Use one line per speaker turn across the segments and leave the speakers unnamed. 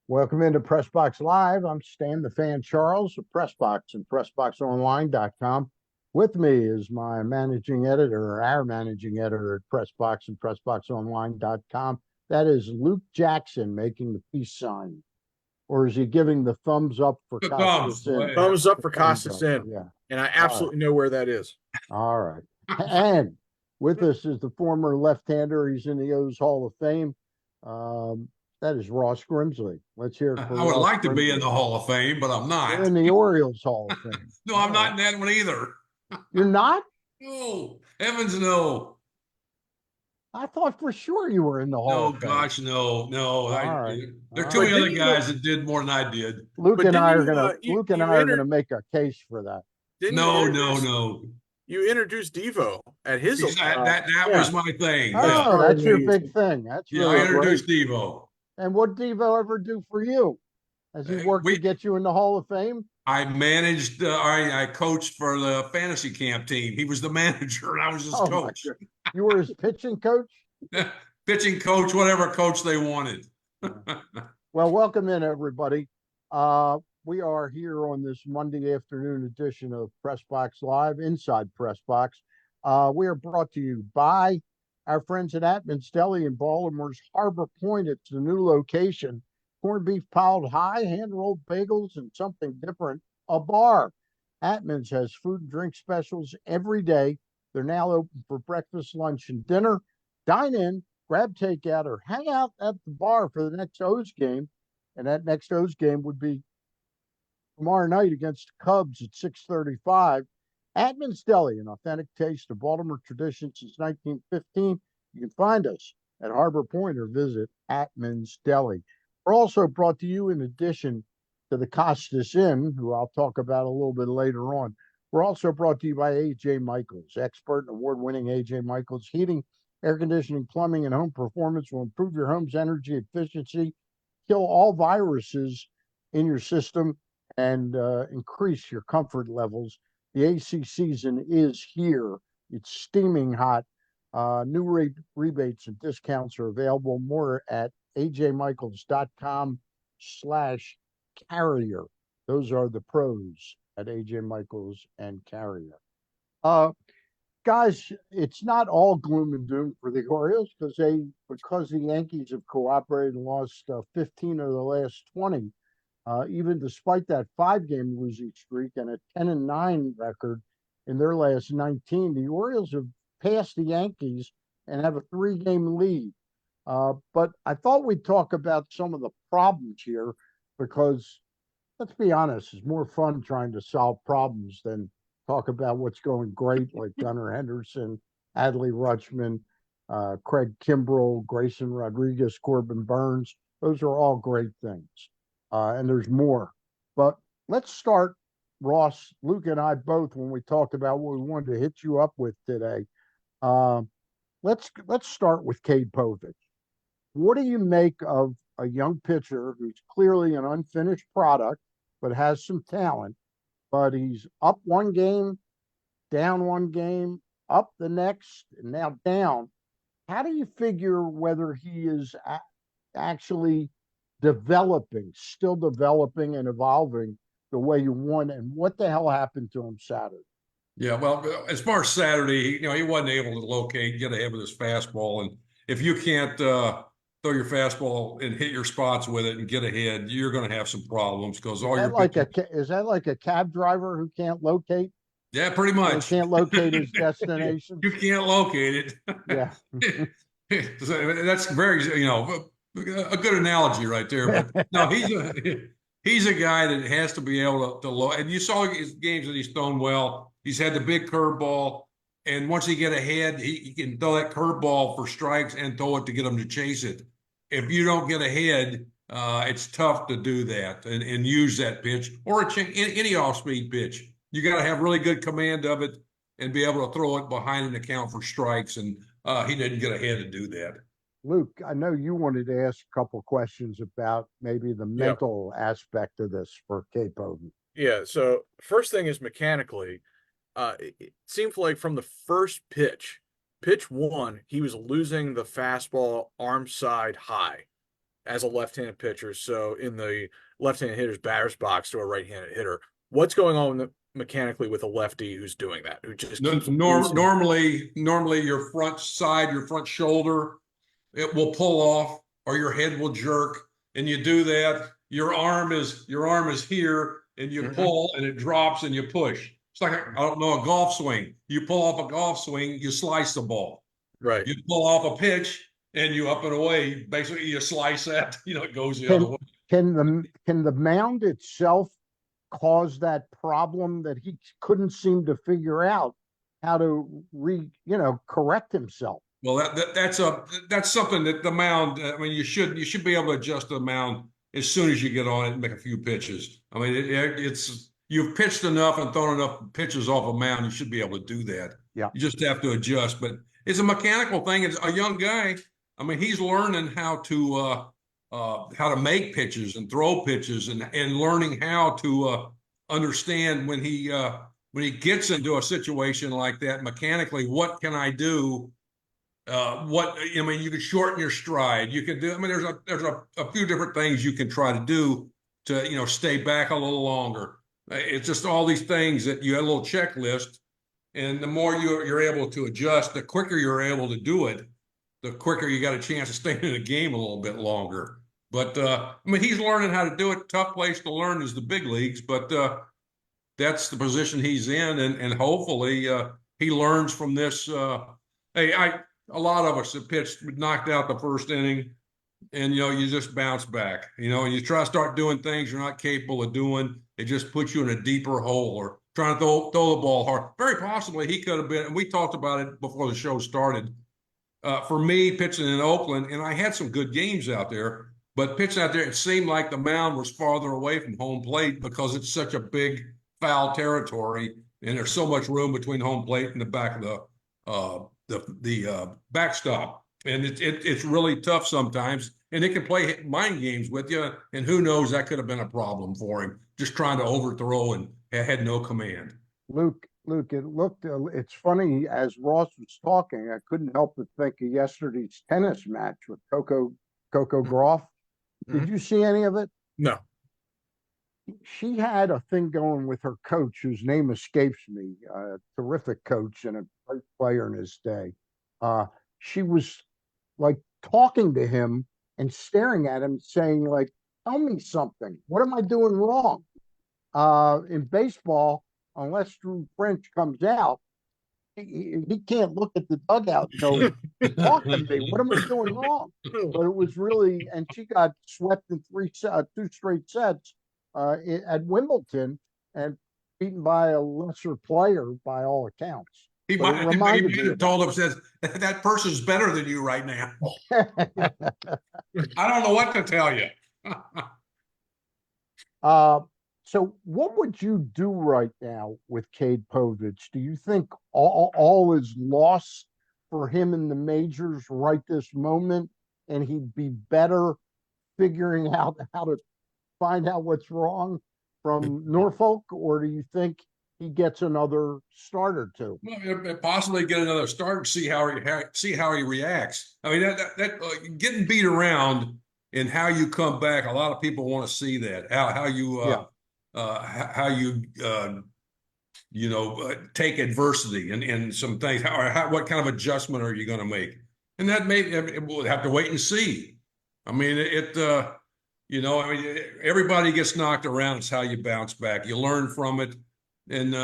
Welcome into PressBox Live. I'm Stan the Fan Charles of PressBox and PressBoxOnline.com. With me is my managing editor, or our managing editor at PressBox and PressBoxOnline.com. That is Luke Jackson making the peace sign. Or is he giving the thumbs up for
The
Costa
thumbs.
Sin?
Thumbs up for
Thumbs
Costa
up.
Sin.
Yeah.
And I
All
absolutely know where that is.
All right. And with us is the former left-hander. He's in the O's Hall of Fame. That is Ross Grimsley. Let's hear it for
I would
Ross
like to be in
Grimsley.
the Hall of Fame, but I'm
You're
not.
in the Orioles Hall of Fame.
No, I'm not in that one either.
You're not?
No, heavens no.
I thought for sure you were in the Hall
No,
of Fame.
gosh, no.
All right.
There are
All
too
right.
many other guys that did more than I did.
Luke
But
and I are
didn't you,
gonna
you-
Luke and
you
I are
inter-
gonna make a case for that.
Didn't
No,
you
no,
introduce,
no.
You introduced Devo at his.
That
yeah.
was my thing.
Oh,
Yeah,
that's your big thing. That's
yeah. I
really great.
introduced Devo.
And what Devo ever do for you? Has he worked to get you in the Hall of Fame?
I managed. I coached for the fantasy camp team. He was the manager, and I was his coach.
You were his pitching coach?
Pitching coach, whatever coach they wanted.
Well, welcome in, everybody. We are here on this Monday afternoon edition of PressBox Live, Inside PressBox. We are brought to you by our friends at Atman's Deli in Baltimore's Harbor Point. It's the new location. Corned beef piled high, hand-rolled bagels, and something different, a bar. Atman's has food and drink specials every day. They're now open for breakfast, lunch, and dinner. Dine in, grab takeout, or hang out at the bar for the next O's game. And that next O's game would be tomorrow night against the Cubs at 6:35. Atman's Deli, an authentic taste of Baltimore tradition since 1915. You can find us at Harbor Point or visit Atman's Deli. We're also brought to you in addition to the Costas Inn, who I'll talk about a little bit later on. We're also brought to you by A.J. Michaels, expert and award-winning A.J. Michaels heating, air conditioning, plumbing, and home performance will improve your home's energy efficiency, kill all viruses in your system, and increase your comfort levels. The AC season is here. It's steaming hot. New rebates and discounts are available. More at ajmichaels.com/carrier. Those are the pros at AJ Michaels and Carrier. Guys, it's not all gloom and doom for the Orioles because the Yankees have cooperated and lost 15 of the last 20. Even despite that 5-game losing streak and a 10-9 record in their last 19, the Orioles have passed the Yankees and have a 3-game lead. But I thought we'd talk about some of the problems here because, let's be honest, it's more fun trying to solve problems than talk about what's going great, like Gunnar Henderson, Adley Rutschman, Craig Kimbrell, Grayson Rodriguez, Corbin Burns. Those are all great things. And there's more. But let's start, Ross, Luke and I both, when we talked about what we wanted to hit you up with today. Let's start with Cade Povich. What do you make of a young pitcher who's clearly an unfinished product, but has some talent, but he's up one game, down one game, up the next, and now down? How do you figure whether he is actually still developing and evolving the way you want, and what the hell happened to him Saturday?
Yeah, well, as far as Saturday, he wasn't able to locate, get ahead with his fastball, and if you can't throw your fastball and hit your spots with it and get ahead, you're going to have some problems because all your
is that like a cab driver who can't locate?
Yeah, pretty much.
He can't locate his destination.
You can't locate it.
Yeah.
That's very, a good analogy right there. But no, he's a guy that has to be able to low. And you saw his games that he's thrown well. He's had the big curveball, and once he get ahead, he can throw that curveball for strikes and throw it to get him to chase it. If you don't get ahead, it's tough to do that and use that pitch or any off-speed pitch. You got to have really good command of it and be able to throw it behind an account for strikes. And he didn't get ahead to do that.
Luke, I know you wanted to ask a couple questions about maybe the mental aspect of this for Cade Povich.
Yeah. So first thing is mechanically, it seemed like from the first pitch one, he was losing the fastball arm side high. as a left-handed pitcher, so in the left-handed hitter's batter's box to a right-handed hitter. What's going on mechanically with a lefty who's doing that, who just keeps losing?
Normally your front side, your front shoulder, it will pull off, or your head will jerk, and you do that. Your arm is here, and you pull, and it drops, and you push. It's like I don't know, a golf swing. You pull off a golf swing, you slice the ball.
Right.
You pull off a pitch, and you up and away. Basically, you slice that. It goes the other way.
Can the mound itself cause that problem that he couldn't seem to figure out how to correct himself?
Well, that's something that the mound. I mean, you should be able to adjust the mound as soon as you get on it and make a few pitches. I mean, it's you've pitched enough and thrown enough pitches off a mound, you should be able to do that.
Yeah,
you just have to adjust. But it's a mechanical thing. It's a young guy. I mean, he's learning how to make pitches and throw pitches and learning how to understand when he gets into a situation like that mechanically. What can I do? You can shorten your stride. You can do. I mean, there's a few different things you can try to do to stay back a little longer. It's just all these things that you have a little checklist, and the more you're able to adjust, the quicker you're able to do it, the quicker you got a chance of staying in the game a little bit longer. But I mean, he's learning how to do it. Tough place to learn is the big leagues, but that's the position he's in, and hopefully he learns from this. A lot of us have pitched, knocked out the first inning, and you just bounce back. And you try to start doing things you're not capable of doing. It just puts you in a deeper hole, or trying to throw the ball hard. Very possibly he could have been, and we talked about it before the show started. For me, pitching in Oakland, and I had some good games out there, but pitching out there, it seemed like the mound was farther away from home plate because it's such a big foul territory, and there's so much room between home plate and the back of the backstop, and it's really tough sometimes, and it can play mind games with you, and who knows, that could have been a problem for him, just trying to overthrow and had no command.
Luke, it's funny, as Ross was talking, I couldn't help but think of yesterday's tennis match with Coco Gauff. Did you see any of it?
No.
She had a thing going with her coach, whose name escapes me, a terrific coach and a great player in his day. She was like talking to him and staring at him, saying, like, tell me something. What am I doing wrong? In baseball, unless Drew French comes out, he can't look at the dugout and go, talk to me. What am I doing wrong? But it was really, and she got swept in two straight sets at Wimbledon and beaten by a lesser player by all accounts.
He might have told him, says, that person's better than you right now. I don't know what to tell you.
So what would you do right now with Cade Povich? Do you think all is lost for him in the majors right this moment, and he'd be better figuring out how to find out what's wrong from Norfolk, or do you think he gets another start or two?
Well, possibly get another start and see how he reacts. I mean, that getting beat around and how you come back. A lot of people want to see that, how you take adversity and some things. What kind of adjustment are you going to make? And that we'll have to wait and see. I mean, everybody gets knocked around. It's how you bounce back. You learn from it. And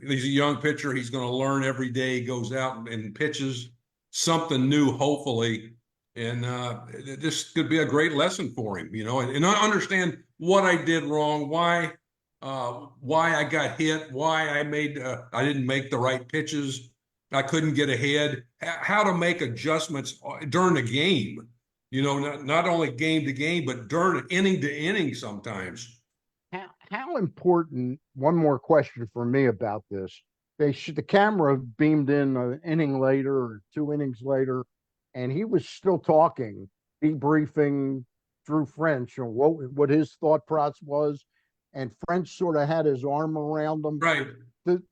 he's a young pitcher. He's going to learn every day. He goes out and pitches something new, hopefully. And this could be a great lesson for him, and understand what I did wrong, why I got hit, why I didn't make the right pitches, I couldn't get ahead, how to make adjustments during the game, not only game to game, but during inning to inning sometimes.
How important, one more question for me about this. The camera beamed in an inning later or 2 innings later, and he was still talking, debriefing Drew French and what his thought process was. And French sort of had his arm around him.
Right.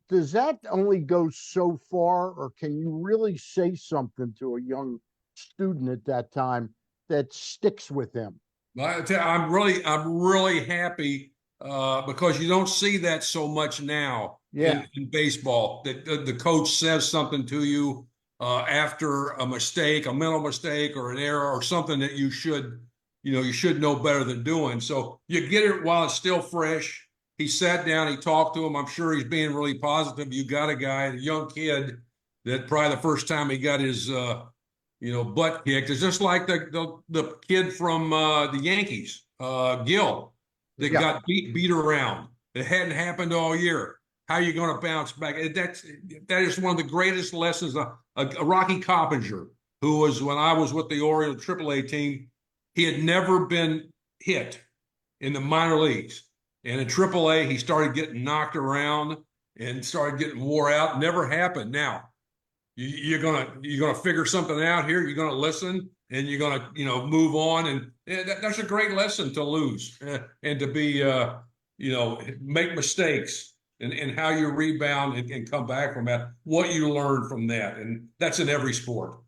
Does that only go so far, or can you really say something to a young student at that time that sticks with him?
I'm really happy because you don't see that so much now
Yeah.
in baseball. That the coach says something to you after a mistake, a mental mistake, or an error, or something that you should know better than doing. So you get it while it's still fresh. He sat down, he talked to him. I'm sure he's being really positive. You got a guy, a young kid, that probably the first time he got his butt kicked. It's just like the kid from the Yankees, Gill, that
Yeah.
got beat around. It hadn't happened all year. How are you going to bounce back? That is one of the greatest lessons. A Rocky Coppinger, who was when I was with the Orioles AAA team, he had never been hit in the minor leagues, and in AAA he started getting knocked around and started getting wore out. Never happened. Now you're gonna figure something out here. You're gonna listen, and you're gonna move on. And that's a great lesson to lose and to be make mistakes and how you rebound and come back from that. What you learn from that, and that's in every sport.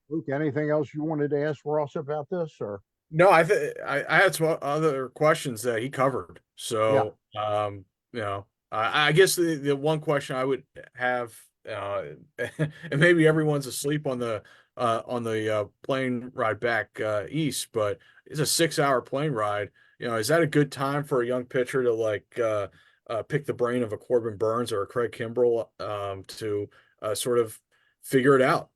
Luke, anything else you wanted to ask Ross about this, or?
No, I had some other questions that he covered.
Yeah.
So, I guess the one question I would have, and maybe everyone's asleep on the plane ride back east, but it's a 6 hour plane ride. Is that a good time for a young pitcher to pick the brain of a Corbin Burns or a Craig Kimbrell to sort of figure it out?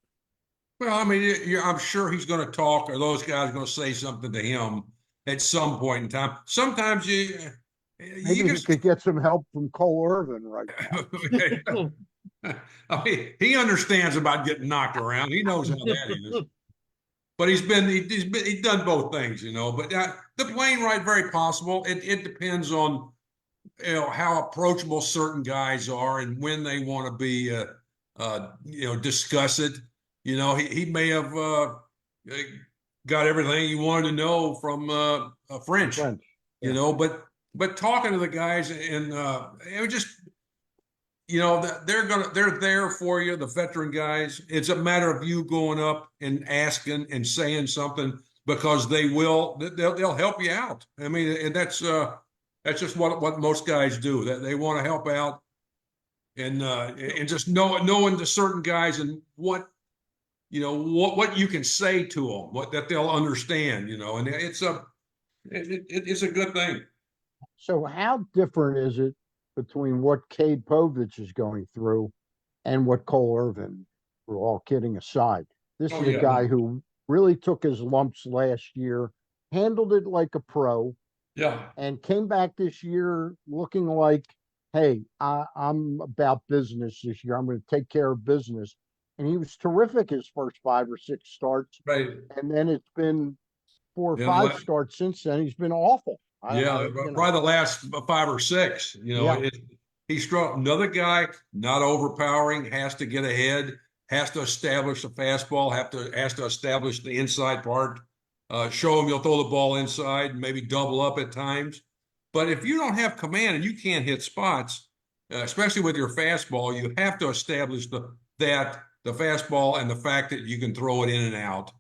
Well, I mean, I'm sure he's going to talk, or those guys are going to say something to him at some point in time. Sometimes you
Maybe he
just
could get some help from Cole Irvin right now.
I mean, he understands about getting knocked around. He knows how that is. But he's done both things, But the plane ride, very possible. It depends on how approachable certain guys are and when they want to be discuss it. He may have got everything he wanted to know from French,
French. Yeah.
but talking to the guys and it was just they're there for you, the veteran guys. It's a matter of you going up and asking and saying something, because they'll help you out. I mean, and that's just what most guys do. That they want to help out, and just knowing the certain guys and what you can say to them, what that they'll understand, and it's a good thing.
So how different is it between what Cade Povich is going through and what Cole Irvin, for all kidding aside? This
Oh
is a
yeah,
guy
no,
who really took his lumps last year, handled it like a pro,
yeah.
and came back this year looking like, hey, I'm about business this year. I'm going to take care of business. And he was terrific his first 5 or 6 starts.
Right.
And then it's been 4 or 5
Yeah,
starts since then. He's been awful.
yeah, probably the last 5 or 6.
Yeah.
He struck another guy, not overpowering, has to get ahead, has to establish the fastball, has to establish the inside part, show him you'll throw the ball inside, maybe double up at times. But if you don't have command and you can't hit spots, especially with your fastball, you have to establish the fastball and the fact that you can throw it in and out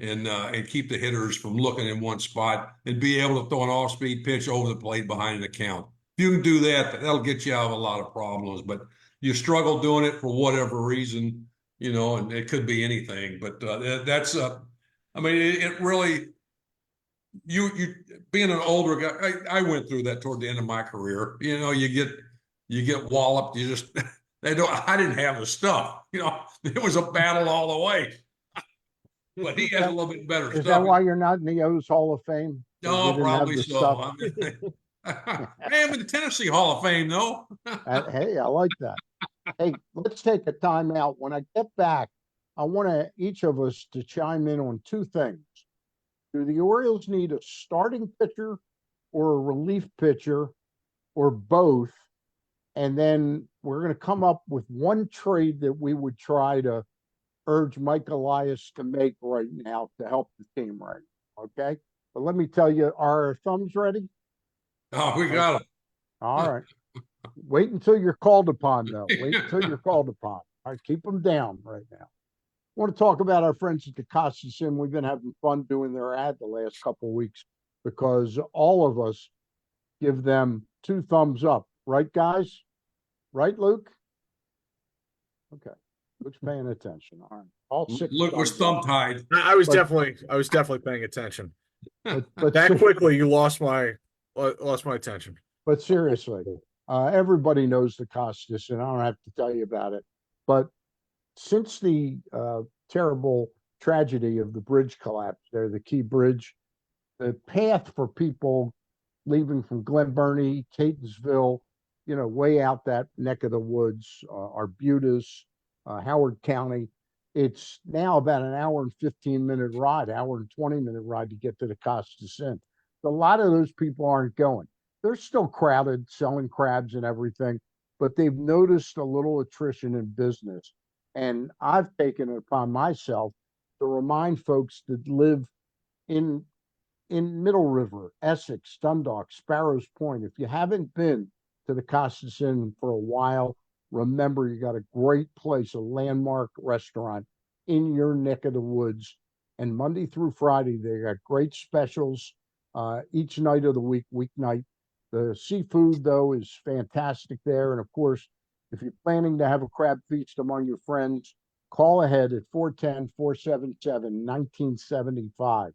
and keep the hitters from looking in one spot and be able to throw an off-speed pitch over the plate behind an account. If you can do that, that'll get you out of a lot of problems. But you struggle doing it for whatever reason, and it could be anything. But that's I mean, it really you being an older guy. I went through that toward the end of my career. You get walloped. You just they don't. I didn't have the stuff. It was a battle all the way. But he has a little bit better
Is
stuff.
that why you're not in the O's Hall of Fame?
No, probably so. I am in the Tennessee Hall of Fame, though.
Hey, I like that. Hey, let's take a timeout. When I get back, I want each of us to chime in on 2 things. Do the Orioles need a starting pitcher or a relief pitcher or both? And then we're going to come up with one trade that we would try to urge Mike Elias to make right now to help the team right now. Okay. But let me tell you, are our thumbs ready?
Oh, we got it.
All right. Wait until you're called upon, though. Wait until you're called upon. All right. Keep them down right now. want to talk about our friends at the Costa Sim. We've been having fun doing their ad the last couple of weeks because all of us give them 2 thumbs up. Right, guys? Right, Luke? Okay. Luke's paying attention. All right. All 6
Luke was
thumbs up.
thumb tied.
I was
But
definitely paying attention.
but
That quickly, you lost my attention.
but seriously, everybody knows the Costas, and I don't have to tell you about it. But since the terrible tragedy of the bridge collapse there, the Key Bridge, the path for people leaving from Glen Burnie, Catonsville, way out that neck of the woods, Arbutus, Howard County. It's now about an hour and 15-minute ride, hour and 20-minute ride to get to the Costas Inn. A lot of those people aren't going. They're still crowded, selling crabs and everything, but they've noticed a little attrition in business. And I've taken it upon myself to remind folks that live in Middle River, Essex, Dundalk, Sparrows Point. If you haven't been to the Costas Inn for a while, remember you got a great place, a landmark restaurant in your neck of the woods. And Monday through Friday, they got great specials each night of the week, weeknight. The seafood, though, is fantastic there. And of course, if you're planning to have a crab feast among your friends, call ahead at 410-477-1975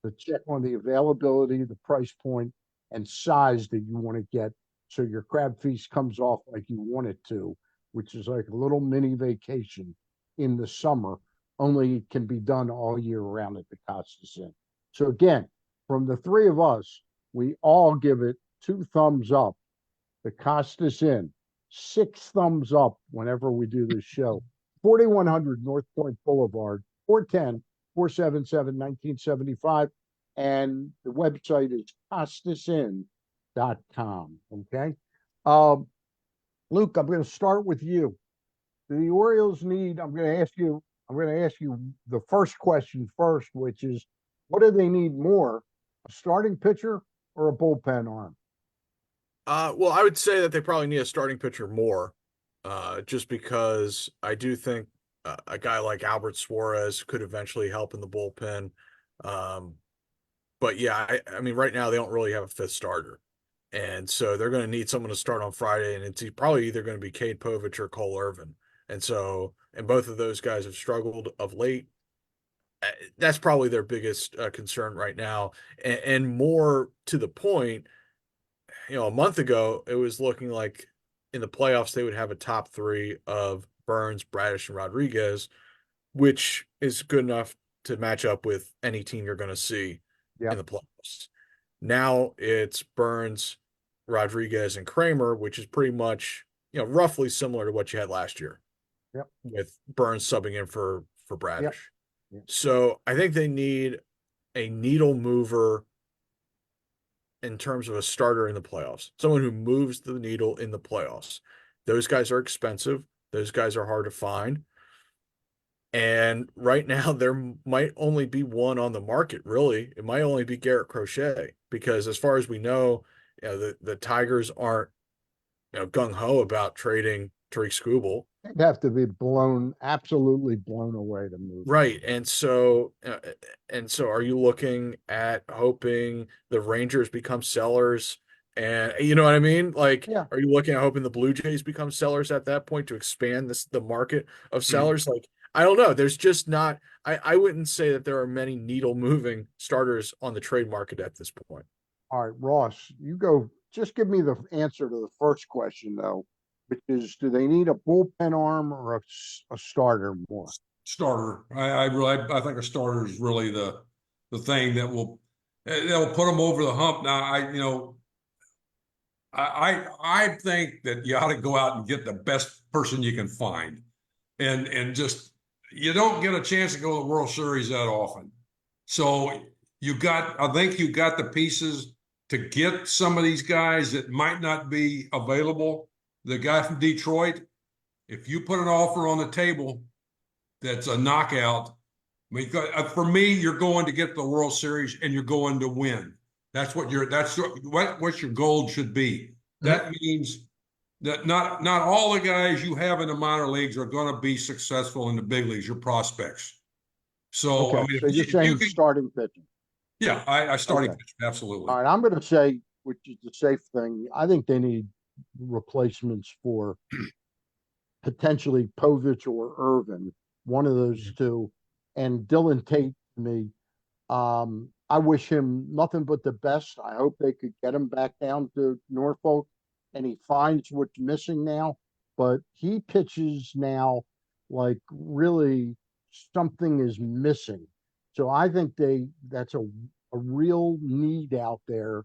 to check on the availability, the price point, and size that you want to get so your crab feast comes off like you want it to, which is like a little mini vacation in the summer, only it can be done all year round at the Costas Inn. So again, from the 3 of us, we all give it 2 thumbs up. The Costas Inn, 6 thumbs up whenever we do this show. 4100 North Point Boulevard, 410-477-1975. And the website is costasinn.com. Okay. Luke, I'm going to start with you. Do the Orioles need, I'm going to ask you the first question first, which is, what do they need more? A starting pitcher or a bullpen arm?
Well, I would say that they probably need a starting pitcher more, just because I do think a guy like Albert Suarez could eventually help in the bullpen. But yeah, I mean, right now they don't really have a 5th starter, and so they're going to need someone to start on Friday, and it's probably either going to be Cade Povich or Cole Irvin. And both of those guys have struggled of late. That's probably their biggest concern right now, and more to the point. A month ago, it was looking like in the playoffs they would have a top 3 of Burns, Bradish, and Rodriguez, which is good enough to match up with any team you're going to see in the playoffs. Now it's Burns, Rodriguez, and Kramer, which is pretty much, roughly similar to what you had last year.
Yep.
With Burns subbing in for Bradish.
Yep.
So I think they need a needle mover in terms of a starter in the playoffs, someone who moves the needle in the playoffs. Those guys are expensive. Those guys are hard to find. And right now, there might only be one on the market, really. It might only be Garrett Crochet, because as far as we know, the Tigers aren't gung-ho about trading Tariq Skubal.
They'd have to be absolutely blown away to move.
Right. And so are you looking at hoping the Rangers become sellers? And you know what I mean? Like,
Yeah.
Are you looking at hoping the Blue Jays become sellers at that point to expand the market of sellers? Like, I don't know. There's just not, I wouldn't say that there are many needle moving starters on the trade market at this point.
All right, Ross, you go. Just give me the answer to the first question, though, which is, do they need a bullpen arm or a starter more?
Starter. I think a starter is really the thing that will put them over the hump. Now, I think that you ought to go out and get the best person you can find, and just, you don't get a chance to go to the World Series that often. So I think you got the pieces to get some of these guys that might not be available. The guy from Detroit, if you put an offer on the table that's a knockout, for me, you're going to get the World Series and you're going to win. That's what your goal should be. That means that not all the guys you have in the minor leagues are going to be successful in the big leagues. Your prospects. So I
Okay,
mean,
so you're
if you
saying
can,
starting pitching.
yeah, I starting
Okay.
pitch absolutely.
All right, I'm going to say, which is the safe thing, I think they need replacements for potentially Povich or Irvin, one of those two. And Dylan Tate, to me, I wish him nothing but the best. I hope they could get him back down to Norfolk and he finds what's missing now. But he pitches now like really something is missing. So I think that's a real need out there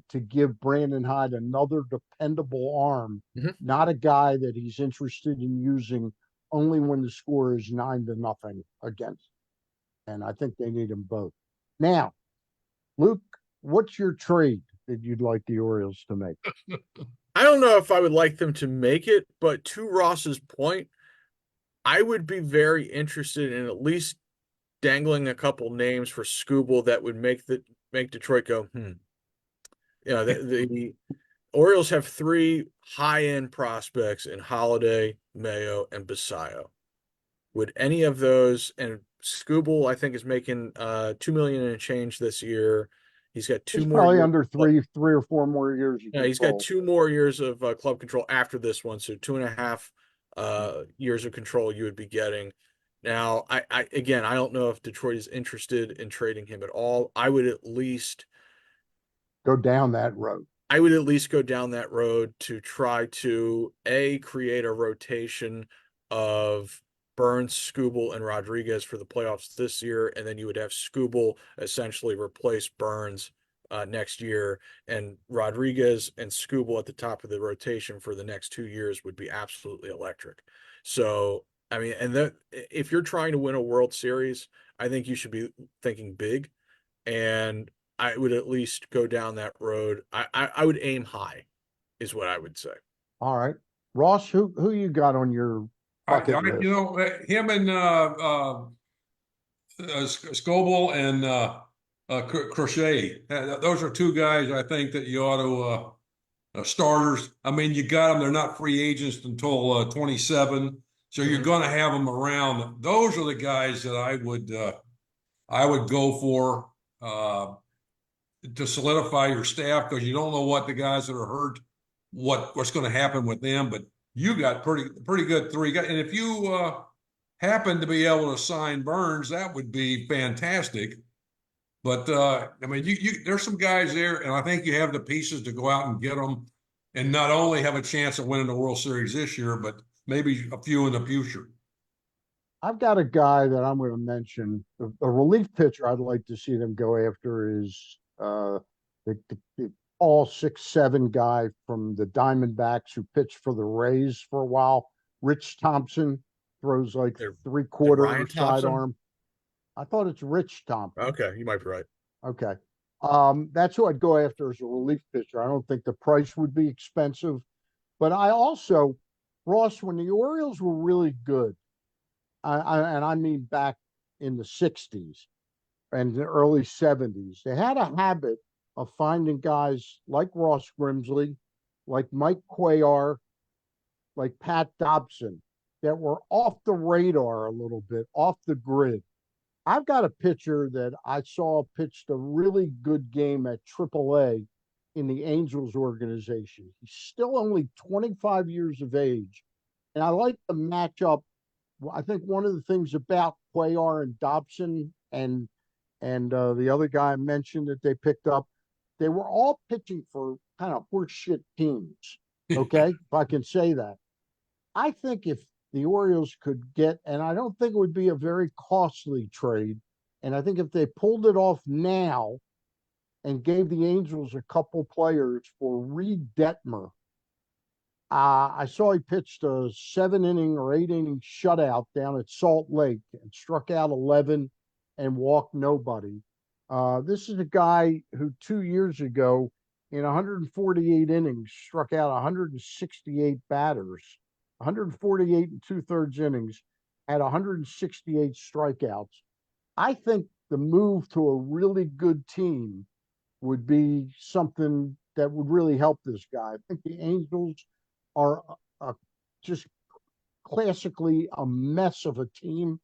to give Brandon Hyde another dependable arm,
Mhm.
not a guy that he's interested in using only when the score is 9-0 against. And I think they need them both. Now, Luke, what's your trade that you'd like the Orioles to make?
I don't know if I would like them to make it, but to Ross's point, I would be very interested in at least dangling a couple names for Scooble that would make Detroit go, hmm. The Orioles have three high-end prospects in Holiday, Mayo, and Basayo. Would any of those, and Scooble, I think, is making 2 million and change this year. He's got
He's
two more
probably
years.
under three or four more years of
Yeah, he's got
control.
2 more years of club control after this one, so 2.5 years of control you would be getting. Now, I again, I don't know if Detroit is interested in trading him at all.
Go down that road.
I would at least go down that road to try to create a rotation of Burns, Skubal, and Rodriguez for the playoffs this year, and then you would have Skubal essentially replace Burns next year, and Rodriguez and Skubal at the top of the rotation for the next 2 years would be absolutely electric. So, I mean, if you're trying to win a World Series, I think you should be thinking big, and I would at least go down that road. I would aim high, is what I would say.
All right. Ross, who you got on your bucket
You
list?
know, him and Scoble and Crochet. Those are two guys I think that you ought to starters. I mean, you got them. They're not free agents until 27, so you're
Mhm.
going to have them around. Those are the guys that I would go for to solidify your staff because you don't know what the guys that are hurt, what's going to happen with them. But you got pretty good three guys, and if you happen to be able to sign Burns, that would be fantastic. But I mean, there's some guys there, and I think you have the pieces to go out and get them, and not only have a chance of winning the World Series this year, but maybe a few in the future.
I've got a guy that I'm going to mention. A relief pitcher I'd like to see them go after is the all 6'7" guy from the Diamondbacks who pitched for the Rays for a while. Rich Thompson throws like three
Is it
quarter
Ryan Thompson?
sidearm. I thought it's Rich Thompson.
Okay, you might be right.
Okay. That's who I'd go after as a relief pitcher. I don't think the price would be expensive. But I also, Ross, when the Orioles were really good, and I mean back in the 60s and the early 70s, they had a habit of finding guys like Ross Grimsley, like Mike Cuellar, like Pat Dobson, that were off the radar a little bit, off the grid. I've got a pitcher that I saw pitched a really good game at AAA in the Angels organization. He's still only 25 years of age. And I like the matchup. I think one of the things about Cuellar and Dobson and the other guy I mentioned that they picked up, they were all pitching for kind of horseshit teams. Okay, if I can say that. I think if the Orioles could get, and I don't think it would be a very costly trade, and I think if they pulled it off now and gave the Angels a couple players for Reed Detmer, I saw he pitched a 7 inning or 8 inning shutout down at Salt Lake and struck out 11 and walked nobody. This is a guy who 2 years ago, in 148 innings, struck out 168 batters, 148 and 2/3 innings, at 168 strikeouts. I think the move to a really good team would be something that would really help this guy. I think the Angels are just classically a mess of a team.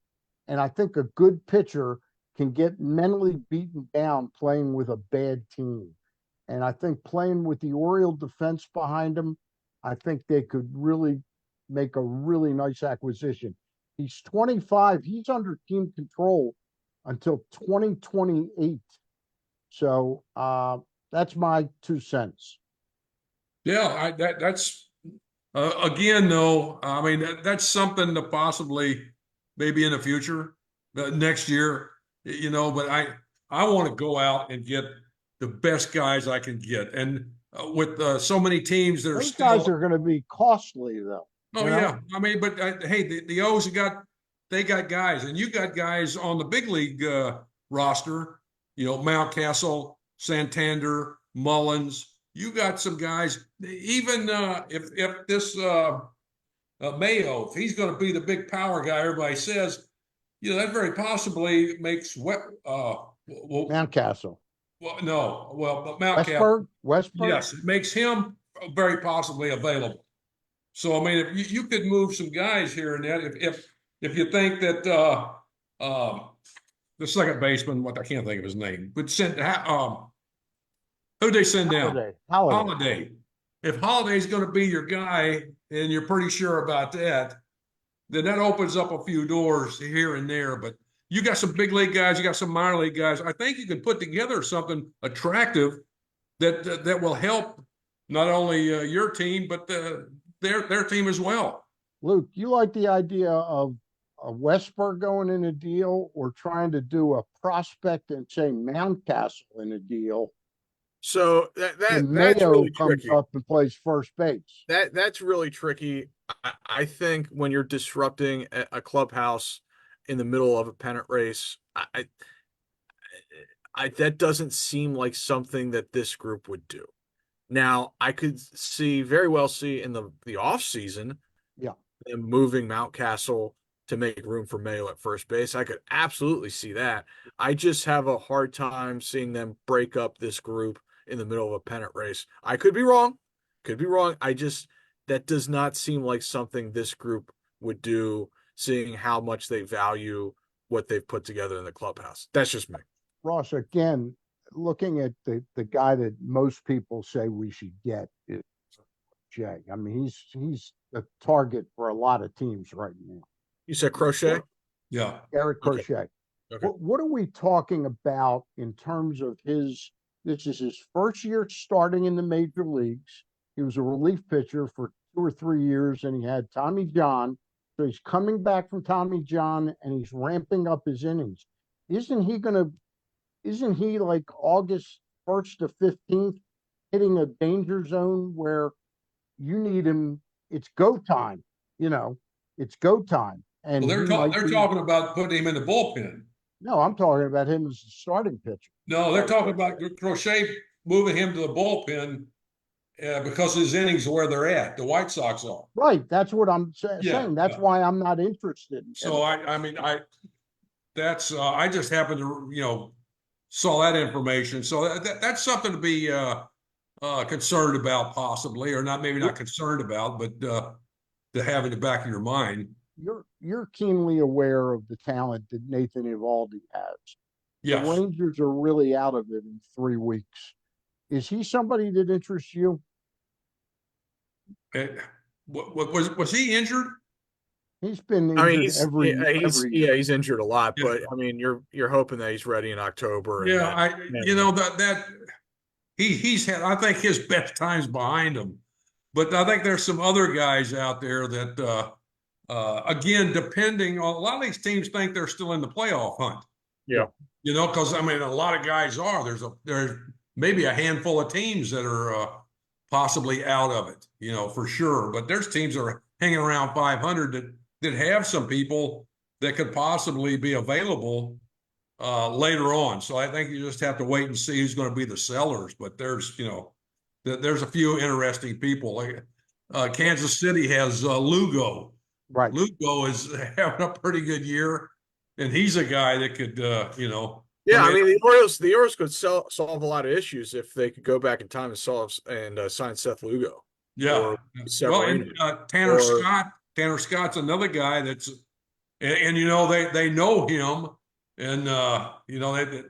And I think a good pitcher can get mentally beaten down playing with a bad team. And I think playing with the Oriole defense behind him, I think they could really make a really nice acquisition. He's 25. He's under team control until 2028. So that's my 2 cents.
Yeah, that's again though. I mean that's something to possibly maybe in the future, next year, you know. But I want to go out and get the best guys I can get, and with so many teams that are
Those guys
still.
are going to be costly, though.
Oh yeah, I mean, but hey, the O's they got guys, and you got guys on the big league roster. You know, Mountcastle, Santander, Mullins. You got some guys. Even if this Mayo, if he's going to be the big power guy, everybody says, you know, that very possibly makes
Mountcastle.
well, no, well, but Mountcastle,
Westberg.
yes, it makes him very possibly available. So I mean, if you could move some guys here and there, if you think that the second baseman, what I can't think of his name, but who'd they send down? Holiday. If Holiday's going to be your guy, and you're pretty sure about that, then that opens up a few doors here and there. But you got some big league guys, you got some minor league guys. I think you can put together something attractive that will help not only your team but their team as well.
Luke, you like the idea of a Westberg going in a deal, or trying to do a prospect and say Mountcastle in a deal?
So that's
Mayo
really
comes
tricky.
up and plays first base.
That's really tricky. I think when you're disrupting a clubhouse in the middle of a pennant race, that doesn't seem like something that this group would do. Now, I could very well see in the off season,
yeah,
them moving Mountcastle to make room for Mayo at first base. I could absolutely see that. I just have a hard time seeing them break up this group in the middle of a pennant race. I could be wrong. Could be wrong. That does not seem like something this group would do, seeing how much they value what they've put together in the clubhouse. That's just me.
Ross, again, looking at the guy that most people say we should get is Jay. I mean, he's a target for a lot of teams right now.
You said Crochet?
Yeah.
Eric Crochet.
Okay.
What are we talking about in terms of this is his first year starting in the major leagues. He was a relief pitcher for 2 or 3 years, and he had Tommy John. So he's coming back from Tommy John, and he's ramping up his innings. Isn't he like August 1st to 15th hitting a danger zone where you need him? It's go time, it's go time. And
well, they're talking about putting him in the bullpen.
No, I'm talking about him as a starting pitcher.
No, they're talking about Crochet moving him to the bullpen because his innings are where they're at. The White Sox are.
Right. That's what I'm saying. That's why I'm not interested.
So I just happened to saw that information. So that's something to be concerned about, possibly, or maybe not concerned about, but to have in the back of your mind.
You're keenly aware of the talent that Nathan Eovaldi has.
Yes.
The Rangers are really out of it in 3 weeks. Is he somebody that interests you?
Was he injured?
He's been injured
he's injured a lot, but I mean, you're hoping that he's ready in October.
He's had, I think, his best times behind him, but I think there's some other guys out there that again, depending on, a lot of these teams think they're still in the playoff hunt.
Yeah.
Because I mean, a lot of guys are. There's maybe a handful of teams that are possibly out of it, for sure. But there's teams that are hanging around 500 that have some people that could possibly be available later on. So I think you just have to wait and see who's going to be the sellers. But there's a few interesting people. Like Kansas City has Lugo.
Right.
Lugo is having a pretty good year, and he's a guy that could,
Yeah, I mean, the Orioles could solve a lot of issues if they could go back in time and sign Seth Lugo.
Yeah.
or
Well, and
Severino.
Tanner
Or
Scott. Tanner Scott's another guy that's, and you know they know him, and you know
and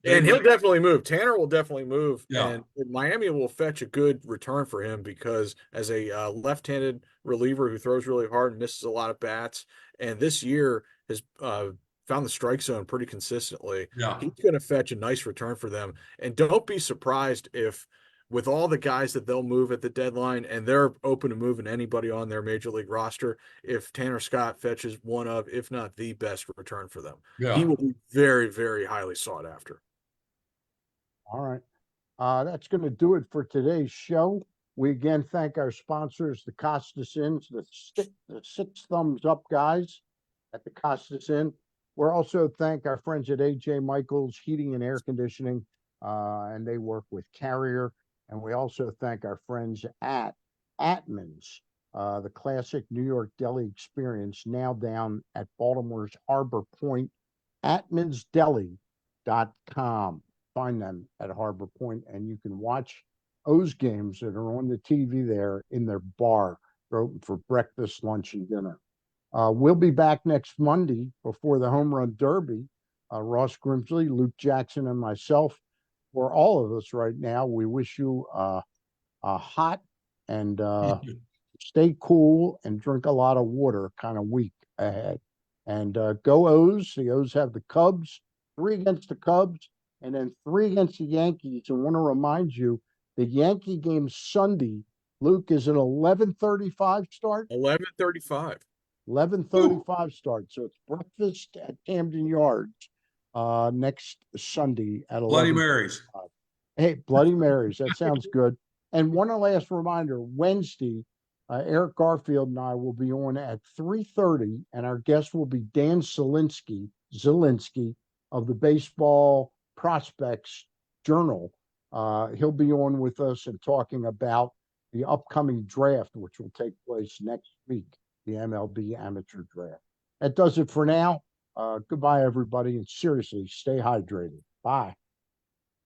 they
he'll definitely move. Tanner will definitely move,
yeah
and Miami will fetch a good return for him because as a left-handed reliever who throws really hard and misses a lot of bats, and this year has found the strike zone pretty consistently.
yeah
He's going to fetch a nice return for them. And don't be surprised if, with all the guys that they'll move at the deadline, and they're open to moving anybody on their major league roster, if Tanner Scott fetches one of, if not the best return for them, he
yeah.
will be very, very highly sought after.
All right. That's going to do it for today's show. We again thank our sponsors, the Costas Inns, the six thumbs up guys at the Costas Inn. We're also thank our friends at AJ Michaels Heating and Air Conditioning, and they work with Carrier. And we also thank our friends at Atman's, the classic New York deli experience, now down at Baltimore's Harbor Point, atmansdeli.com. Find them at Harbor Point, and you can watch O's games that are on the TV there in their bar. They're open for breakfast, lunch, and dinner. We'll be back next Monday before the Home Run Derby. Ross Grimsley, Luke Jackson, and myself, for all of us right now, we wish you a hot and stay cool and drink a lot of water kind of week ahead. And go O's. The O's have the Cubs, 3 against the Cubs, and then 3 against the Yankees. And want to remind you, the Yankee game Sunday, Luke, is an 11:35 start.
11:35.
11:35 start. So it's breakfast at Camden Yards next Sunday at
Bloody
11:35.
Marys.
Hey, Bloody Marys. That sounds good. And one last reminder, Wednesday, Eric Garfield and I will be on at 3:30, and our guest will be Dan Zielinski of the Baseball Prospects Journal. He'll be on with us and talking about the upcoming draft, which will take place next week, the MLB amateur draft. That does it for now. Goodbye, everybody, and seriously, stay hydrated. Bye.